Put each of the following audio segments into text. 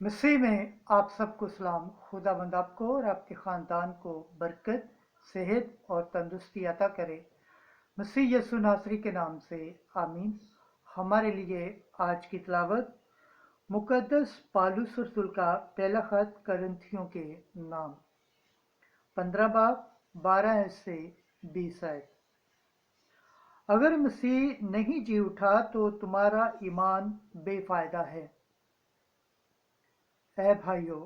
मसीह में आप सबको सलाम। खुदावंद आपको और आपके ख़ानदान को बरकत, सेहत और तंदुरुस्ती अता करे। मसीह यसु नासरी के नाम से आमीन। हमारे लिए आज की तिलावत मुकद्दस पालूस रसूल का पहला खत करंथियों के नाम 15 बाब 12 से 20 आयत। अगर मसीह नहीं जी उठा तो तुम्हारा ईमान बेफायदा है। ऐ भाइयों,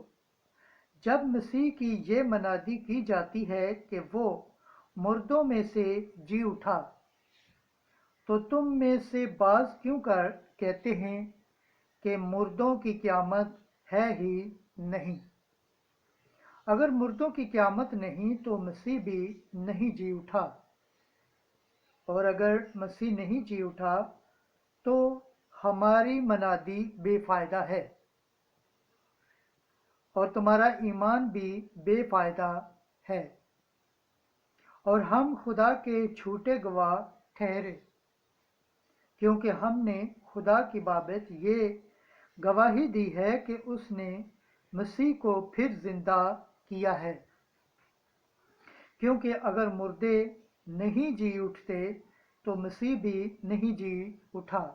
जब मसीह की ये मनादी की जाती है कि वो मुर्दों में से जी उठा, तो तुम में से बाज़ क्यों कर कहते हैं कि मुर्दों की क़यामत है ही नहीं। अगर मुर्दों की क़यामत नहीं तो मसीह भी नहीं जी उठा, और अगर मसीह नहीं जी उठा तो हमारी मनादी बेफायदा है और तुम्हारा ईमान भी बेफायदा है, और हम खुदा के झूठे गवाह ठहरे, क्योंकि हमने खुदा की बाबत ये गवाही दी है कि उसने मसीह को फिर जिंदा किया है। क्योंकि अगर मुर्दे नहीं जी उठते तो मसीह भी नहीं जी उठा,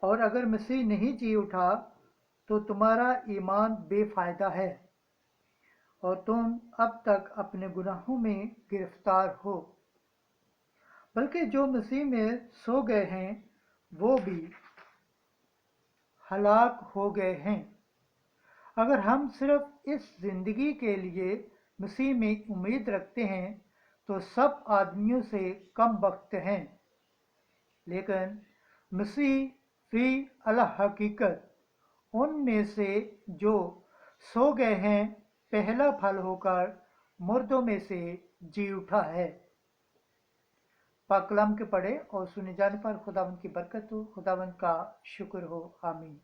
और अगर मसीह नहीं जी उठा तो तुम्हारा ईमान बेफायदा है और तुम अब तक अपने गुनाहों में गिरफ्तार हो। बल्कि जो मसीह में सो गए हैं वो भी हलाक हो गए हैं। अगर हम सिर्फ इस जिंदगी के लिए मसीह में उम्मीद रखते हैं तो सब आदमियों से कम वक्त हैं, लेकिन मसीह फी अल हकीकत उनमें से जो सो गए हैं पहला फल होकर मुर्दों में से जी उठा है। पाक कलाम के पढ़े और सुने जाने पर खुदावंद की बरकत हो, खुदावंद का शुक्र हो। आमीन।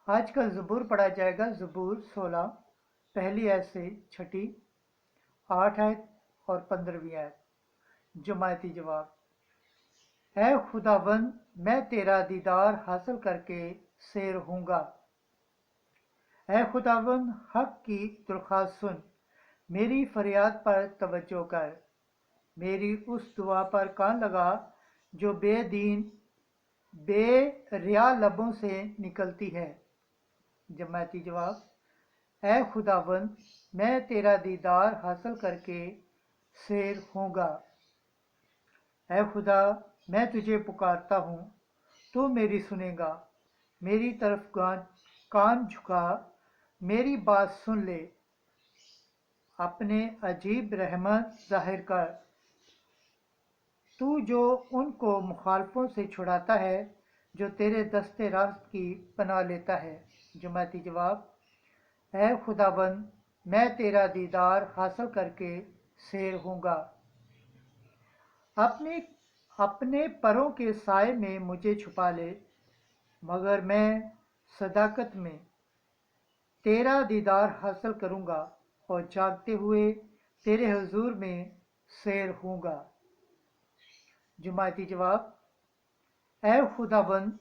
आज का ज़बूर पढ़ा जाएगा। ज़बूर 16 पहली आयत से छठी 8 आयत और 15वीं आयत। जमायती जवाब। ऐ खुदावंद, मैं तेरा दीदार हासिल करके सैर होऊंगा। ऐ खुदावंद, हक की दरख्वास्त सुन, मेरी फरियाद पर तवज्जो कर। मेरी उस दुआ पर कान लगा जो बेदीन बेरिया लबों से निकलती है। जमायती जवाब। ऐ खुदावंद, मैं तेरा दीदार हासिल करके सैर होऊंगा। ऐ खुदा, मैं तुझे पुकारता हूँ, तू मेरी सुनेगा। मेरी तरफ कान झुका, मेरी बात सुन ले। अपने अजीब रहमत जाहिर कर, तू जो उनको मुखालफों से छुड़ाता है जो तेरे दस्ते रास्त की पनाह लेता है। जमाती जवाब। ऐ खुदाबंद, मैं तेरा दीदार हासिल करके सैर होऊंगा। अपने परों के साए में मुझे छुपा ले, मगर मैं सदाकत में तेरा दीदार हासिल करूंगा और जागते हुए तेरे हुजूर में सैर होऊंगा। जमाती जवाब। ऐ खुदाबंद,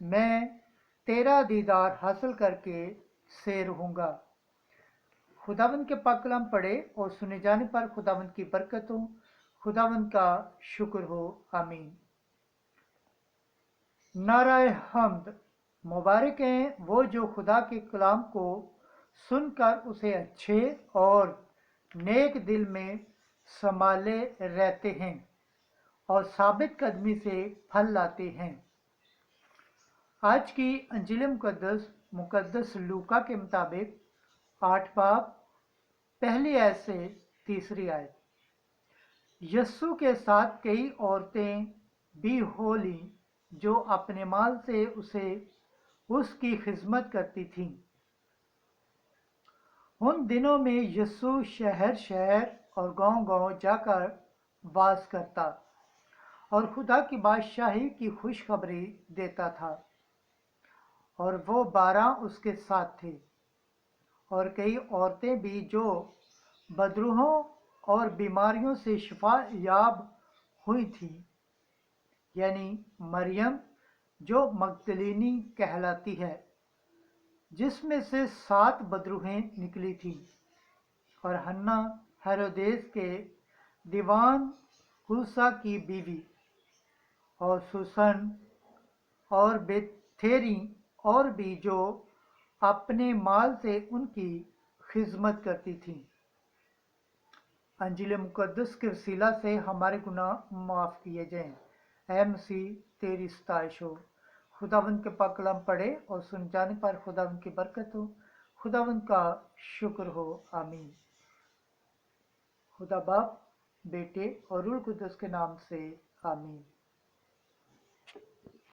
मैं तेरा दीदार हासिल करके सैर होऊंगा। खुदावंद के पाक कलाम पढ़े और सुने जाने पर खुदावंद की बरकत हो, खुदावंद का शुक्र हो। आमीन। नाराए हम्द। मुबारक हैं वो जो खुदा के कलाम को सुनकर उसे अच्छे और नेक दिल में संभाले रहते हैं और साबित कदमी से फल लाते हैं। आज की अंजील मुकद्दस लूका के मुताबिक 8 बाब पहली आयत से तीसरी आयत। यस्सु के साथ कई औरतें भी हो लीं जो अपने माल से उसकी खिदमत करती थीं। उन दिनों में यस्सु शहर शहर और गांव गांव जाकर वास करता और खुदा की बादशाही की खुशखबरी देता था, और वो 12 उसके साथ थे, और कई औरतें भी जो बदरूहों और बीमारियों से शिफा याब हुई थीं, यानी मरियम जो मगदलीनी कहलाती है, جس میں سے 7 بدروہیں نکلی تھیں، اور ہنا ہیرودیس کے دیوان حوسا کی بیوی، اور سوسن اور بیتھیری اور بھی جو اپنے مال سے ان کی خدمت کرتی تھیں۔ انجیل مقدس کے وسیلہ سے ہمارے گناہ معاف کیے جائیں۔ اے مسیح، تیری ستائش ہو۔ خداوند کے پاک کلام پڑھے اور سن جانے پر خداوند کی برکت ہو۔ خداوند کا شکر ہو، آمین۔ خدا باپ، بیٹے اور روح القدس کے نام سے آمین۔